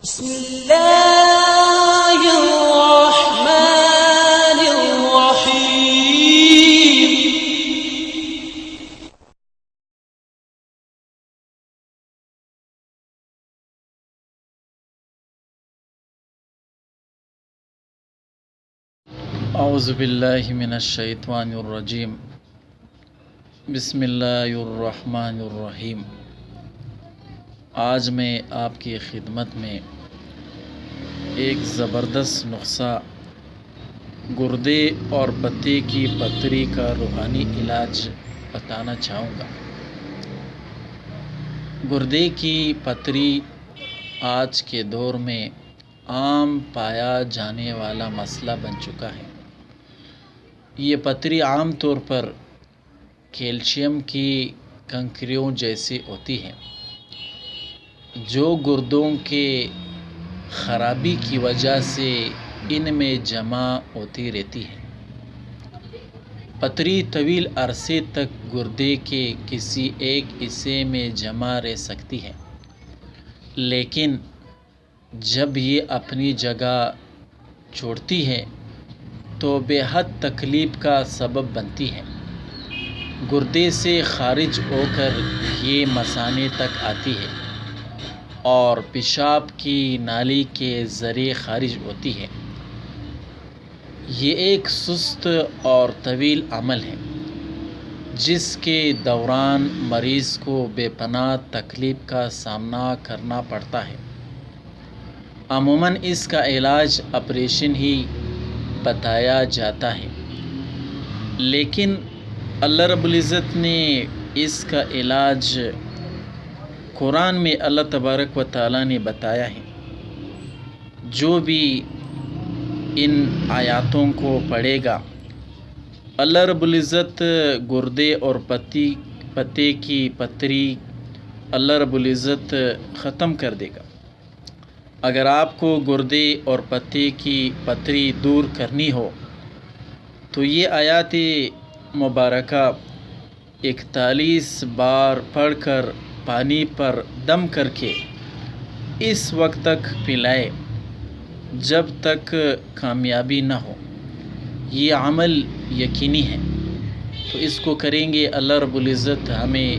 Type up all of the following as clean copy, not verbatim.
بسم اللہ الرحمن الرحیم۔ اعوذ باللہ من الشیطان الرجیم، بسم اللہ الرحمن الرحیم۔ آج میں آپ کی خدمت میں ایک زبردست نسخہ گردے اور پتے کی پتھری کا روحانی علاج بتانا چاہوں گا۔ گردے کی پتھری آج کے دور میں عام پایا جانے والا مسئلہ بن چکا ہے۔ یہ پتھری عام طور پر کیلشیم کی کنکریوں جیسی ہوتی ہے جو گردوں کے خرابی کی وجہ سے ان میں جمع ہوتی رہتی ہے۔ پتھری طویل عرصے تک گردے کے کسی ایک حصے میں جمع رہ سکتی ہے، لیکن جب یہ اپنی جگہ چھوڑتی ہے تو بے حد تکلیف کا سبب بنتی ہے۔ گردے سے خارج ہو کر یہ مثانے تک آتی ہے اور پیشاب کی نالی کے ذریعے خارج ہوتی ہے۔ یہ ایک سست اور طویل عمل ہے جس کے دوران مریض کو بے پناہ تکلیف کا سامنا کرنا پڑتا ہے۔ عموماً اس کا علاج آپریشن ہی بتایا جاتا ہے، لیکن اللہ رب العزت نے اس کا علاج قرآن میں اللہ تبارک و تعالیٰ نے بتایا ہے۔ جو بھی ان آیاتوں کو پڑھے گا اللہ رب العزت گردے اور پتے کی پتھری اللہ رب العزت ختم کر دے گا۔ اگر آپ کو گردے اور پتے کی پتھری دور کرنی ہو تو یہ آیات مبارکہ 41 بار پڑھ کر پانی پر دم کر کے اس وقت تک پلائے جب تک کامیابی نہ ہو۔ یہ عمل یقینی ہے، تو اس کو کریں گے اللہ رب العزت ہمیں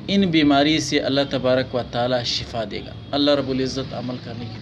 ان بیماری سے اللہ تبارک و تعالی شفا دے گا۔ اللہ رب العزت عمل کرنے کی